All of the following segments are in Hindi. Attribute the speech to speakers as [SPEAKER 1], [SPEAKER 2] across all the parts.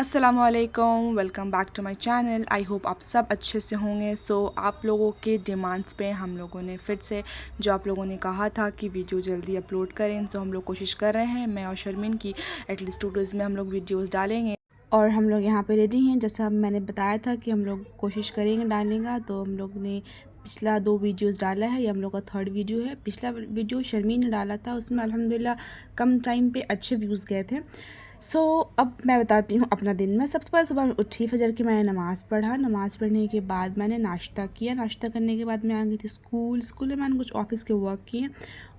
[SPEAKER 1] अस्सलामुअलैकुम, welcome back to my channel. I hope आप सब अच्छे से होंगे। आप लोगों के डिमांड्स पे हम लोगों ने फिर से जो आप लोगों ने कहा था कि वीडियो जल्दी अपलोड करें, तो हम लोग कोशिश कर रहे हैं। मैं और शर्मीन की एटलीस्ट 2 डेज़ में हम लोग वीडियोस डालेंगे और हम लोग यहाँ पे रेडी हैं। जैसा मैंने बताया था कि हम लोग कोशिश करेंगे डालने का, तो हम लोग ने पिछला 2 वीडियोस डाला है। ये हम लोग का 3rd वीडियो है। पिछला वीडियो शर्मीन ने डाला था, उसमें अल्हम्दुलिल्लाह कम टाइम पे अच्छे व्यूज़ गए थे। अब मैं बताती हूँ अपना दिन। मैं सबसे पहले सुबह में उठी, फजर की मैंने नमाज़ पढ़ा। नमाज़ पढ़ने के बाद मैंने नाश्ता किया। नाश्ता करने के बाद मैं आ गई थी स्कूल में मैंने कुछ ऑफ़िस के वर्क किए।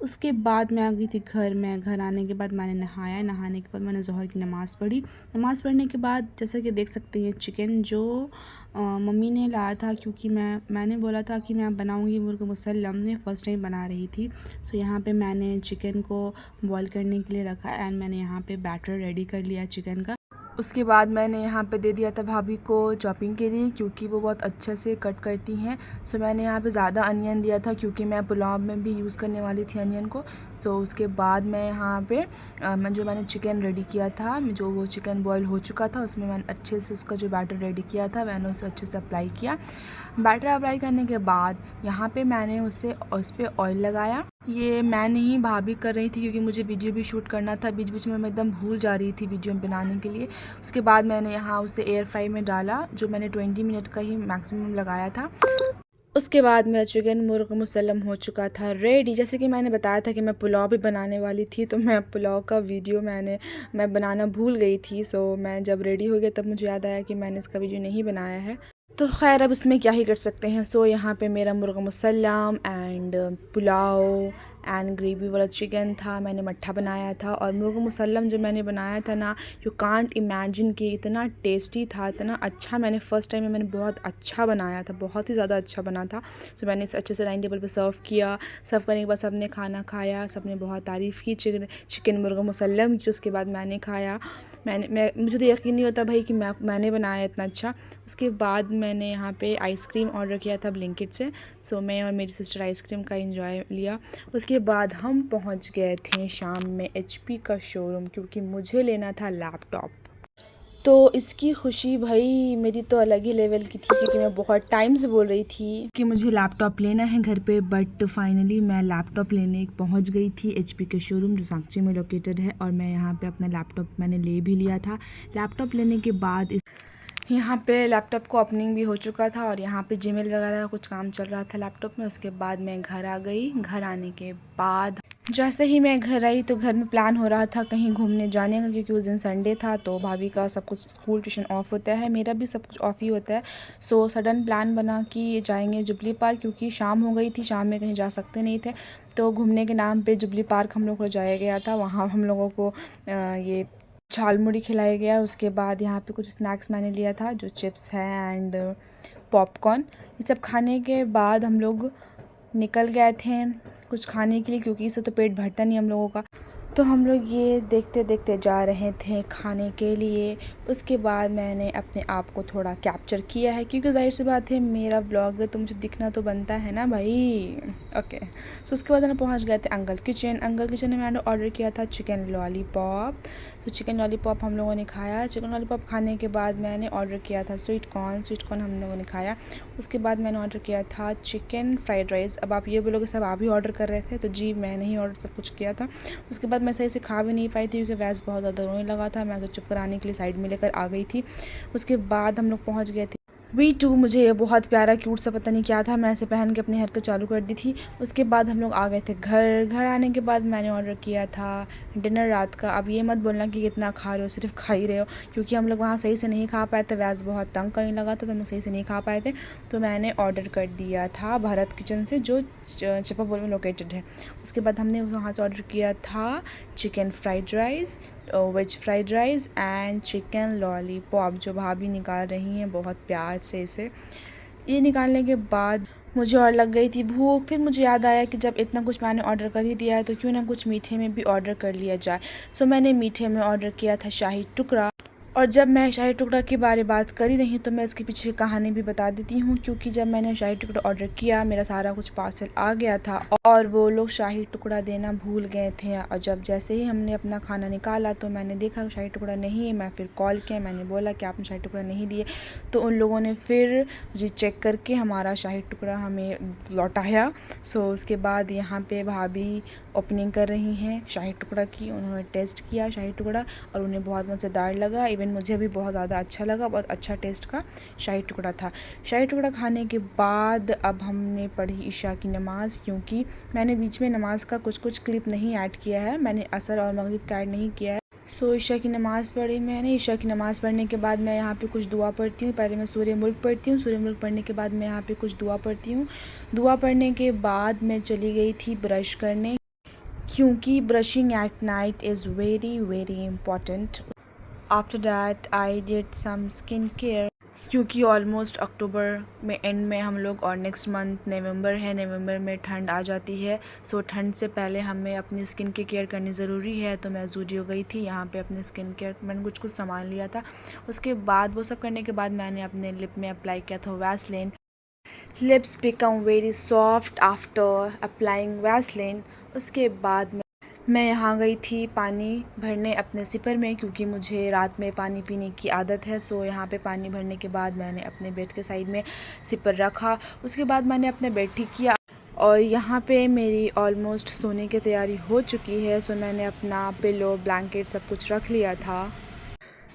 [SPEAKER 1] उसके बाद मैं आ गई थी घर में। घर आने के बाद मैंने नहाया। नहाने के बाद मैंने ज़ोहर की नमाज़ पढ़ी। नमाज़ पढ़ने के बाद जैसा कि देख सकते हैं चिकन जो मम्मी ने लाया था, क्योंकि मैंने बोला था कि मैं बनाऊंगी मुर्ग़ मुसल्लम, मैं फ़र्स्ट टाइम बना रही थी। यहाँ पे मैंने चिकन को बॉईल करने के लिए रखा एंड मैंने यहाँ पे बैटर रेडी कर लिया चिकन का। उसके बाद मैंने यहाँ पे दे दिया था भाभी को चॉपिंग के लिए, क्योंकि वो बहुत अच्छे से कट करती हैं। मैंने यहाँ पे ज़्यादा अनियन दिया था, क्योंकि मैं पुलाव में भी यूज़ करने वाली थी अनियन को। उसके बाद मैं यहाँ पे मैंने चिकन रेडी किया था, जो वो चिकन बॉईल हो चुका था, उसमें मैंने अच्छे से उसका जो बैटर रेडी किया था मैंने उसे अच्छे से अप्लाई किया। बैटर अप्लाई करने के बाद यहाँ पे मैंने उस पर ऑयल लगाया। ये मैं नहीं, भाभी कर रही थी, क्योंकि मुझे वीडियो भी शूट करना था। बीच बीच में मैं एकदम भूल जा रही थी वीडियो बनाने के लिए। उसके बाद मैंने यहाँ उसे एयर फ्राई में डाला, जो मैंने 20 मिनट का ही मैक्सिमम लगाया था। उसके बाद मेरा चिकन मुर्ग़ मुसल्लम हो चुका था रेडी। जैसे कि मैंने बताया था कि मैं पुलाव भी बनाने वाली थी, तो मैं पुलाव का वीडियो मैं बनाना भूल गई थी। मैं जब रेडी हो गया तब मुझे याद आया कि मैंने इसका वीडियो नहीं बनाया है। तो खैर अब उसमें क्या ही कर सकते हैं। यहाँ पे मेरा मुर्ग़ musallam and pulao and gravy वाला चिकन था। मैंने मट्ठा बनाया था और मुर्ग़ मुसल्लम जो मैंने बनाया था ना, यू कांट इमेजिन कि इतना टेस्टी था, इतना अच्छा। मैंने फ़र्स्ट टाइम में मैंने बहुत अच्छा बनाया था, बहुत ही ज़्यादा अच्छा बना था। मैंने इसे अच्छे से डाइनिंग टेबल पे सर्व किया। सर्व करने के बाद सबने खाना खाया, सबने बहुत तारीफ़ की चिकन मुर्ग़ मुसल्लम की। उसके बाद मैंने खाया। मुझे तो यकीन नहीं होता भाई कि मैंने बनाया इतना अच्छा। उसके बाद मैंने यहाँ पे आइसक्रीम ऑर्डर किया था ब्लिंकिट से। मैं और मेरी सिस्टर आइसक्रीम का एंजॉय लिया। उसके बाद हम पहुँच गए थे शाम में HP का शोरूम, क्योंकि मुझे लेना था लैपटॉप। तो इसकी खुशी भाई मेरी तो अलग ही लेवल की थी, क्योंकि मैं बहुत टाइम से बोल रही थी कि मुझे लैपटॉप लेना है घर पे। बट फाइनली मैं लैपटॉप लेने पहुंच गई थी HP के शोरूम, जो सांची में लोकेटेड है। और मैं यहाँ पे अपना लैपटॉप मैंने ले भी लिया था। लैपटॉप लेने के बाद यहाँ पे लैपटॉप को ओपनिंग भी हो चुका था और यहाँ पे जीमेल वगैरह का कुछ काम चल रहा था लैपटॉप में। उसके बाद मैं घर आ गई। घर आने के बाद जैसे ही मैं घर आई तो घर में प्लान हो रहा था कहीं घूमने जाने का, क्योंकि उस दिन संडे था। तो भाभी का सब कुछ स्कूल ट्यूशन ऑफ होता है, मेरा भी सब कुछ ऑफ ही होता है। सडन प्लान बना कि जाएंगे जुबली पार्क, क्योंकि शाम हो गई थी, शाम में कहीं जा सकते नहीं थे। तो घूमने के नाम पे जुबली पार्क हम लोग को जाया गया था। वहाँ हम लोगों को ये झालमुड़ी खिलाया गया। उसके बाद यहाँ पे कुछ स्नैक्स मैंने लिया था, जो चिप्स है एंड पॉपकॉर्न। ये सब खाने के बाद हम लोग निकल गए थे कुछ खाने के लिए, क्योंकि इससे तो पेट भरता नहीं हम लोगों का। तो हम लोग ये देखते देखते जा रहे थे खाने के लिए। उसके बाद मैंने अपने आप को थोड़ा कैप्चर किया है, क्योंकि ज़ाहिर सी बात है मेरा व्लॉग है तो मुझे दिखना तो बनता है ना भाई। ओके। उसके बाद हम पहुंच गए थे अंकल किचन में मैंने ऑर्डर किया था चिकन लॉलीपॉप। चिकन लॉलीपॉप हम लोगों ने खाया। चिकन लॉलीपॉप खाने के बाद मैंने ऑर्डर किया था स्वीट कॉर्न हम लोगों ने खाया। उसके बाद मैंने ऑर्डर किया था चिकन फ्राइड राइस। अब आप ये बोलोगे सब आप ही ऑर्डर कर रहे थे, तो जी मैंने ही ऑर्डर सब कुछ किया था। उसके बाद मैं सही से खा भी नहीं पाई थी, क्योंकि वैसे बहुत ज़्यादा रोने लगा था। मैं तो चुप कराने के लिए साइड में लेकर आ गई थी। उसके बाद हम लोग पहुँच गए थे V2। मुझे ये बहुत प्यारा क्यूट सा पता नहीं क्या था, मैं ऐसे पहन के अपनी हरकत चालू कर दी थी। उसके बाद हम लोग आ गए थे घर आने के बाद मैंने ऑर्डर किया था डिनर रात का। अब ये मत बोलना कि कितना खा रहे हो, सिर्फ खा ही रहे हो, क्योंकि हम लोग वहाँ सही से नहीं खा पाए थे। वैसे बहुत तंग करने लगा था, तो हम लोग सही से नहीं खा पाए थे। तो मैंने ऑर्डर कर दिया था भारत किचन से, जो चपाबोल में लोकेटेड है। उसके बाद हमने वहाँ से ऑर्डर किया था chicken fried rice, veg fried rice and chicken lollipop, जो भाभी निकाल रही हैं बहुत प्यार से इसे। ये निकालने के बाद मुझे और लग गई थी भूख। फिर मुझे याद आया कि जब इतना कुछ मैंने ऑर्डर कर ही दिया है तो क्यों ना कुछ मीठे में भी ऑर्डर कर लिया जाए। सो मैंने मीठे में ऑर्डर किया था शाही टुकड़ा। और जब मैं शाही टुकड़ा के बारे बात कर ही रही हूँ तो मैं इसके पीछे की कहानी भी बता देती हूँ, क्योंकि जब मैंने शाही टुकड़ा ऑर्डर किया मेरा सारा कुछ पार्सल आ गया था और वो लोग शाही टुकड़ा देना भूल गए थे। और जब जैसे ही हमने अपना खाना निकाला तो मैंने देखा शाही टुकड़ा नहीं है। मैं फिर कॉल किया, मैंने बोला कि आपने शाही टुकड़ा नहीं दिए। तो उन लोगों ने फिर रीचेक करके हमारा शाही टुकड़ा हमें लौटाया। सो उसके बाद यहाँ पे भाभी ओपनिंग कर रही हैं शाही टुकड़ा की। उन्होंने टेस्ट किया शाही टुकड़ा और उन्हें बहुत मज़ेदार लगा। इवन मुझे भी बहुत ज़्यादा अच्छा लगा, बहुत अच्छा टेस्ट का शाही टुकड़ा था। शाही टुकड़ा खाने के बाद अब हमने पढ़ी ईशा की नमाज़, क्योंकि मैंने बीच में नमाज का कुछ क्लिप नहीं ऐड किया है, मैंने असर और मगरिब का ऐड नहीं किया है। सो ईशा की नमाज़ पढ़ी मैंने। ईशा की नमाज़ पढ़ने के बाद मैं यहाँ पे कुछ दुआ पढ़ती हूँ। पहले मैं सूरह मुल्क पढ़ती हूँ, सूरह मुल्क पढ़ने के बाद मैं यहाँ पे कुछ दुआ पढ़ती हूँ। दुआ पढ़ने के बाद मैं चली गई थी ब्रश करने, क्योंकि brushing at night is very very important. After that I did some skin care, क्योंकि ऑलमोस्ट अक्टूबर में एंड में हम लोग और नेक्स्ट मंथ नवंबर है। नवंबर में ठंड आ जाती है। सो ठंड से पहले हमें अपनी स्किन की केयर करनी ज़रूरी है। तो मैं ज़ूडियो गई थी, यहाँ पे अपनी स्किन केयर मैंने कुछ सामान लिया था। उसके बाद वो सब करने के बाद मैंने अपने लिप में अप्लाई किया था Vaseline. Lips become very soft after applying Vaseline. उसके बाद मैं यहाँ गई थी पानी भरने अपने सिपर में, क्योंकि मुझे रात में पानी पीने की आदत है। सो यहाँ पे पानी भरने के बाद मैंने अपने बेड के साइड में सिपर रखा। उसके बाद मैंने अपने बेड ठीक किया और यहाँ पे मेरी ऑलमोस्ट सोने की तैयारी हो चुकी है। सो मैंने अपना पिलो ब्लैंकेट सब कुछ रख लिया था।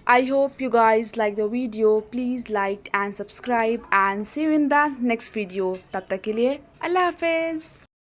[SPEAKER 1] I hope you guys like the video. Please like and subscribe and see you in the next video. तब तक के लिए अल्लाह हाफिज़।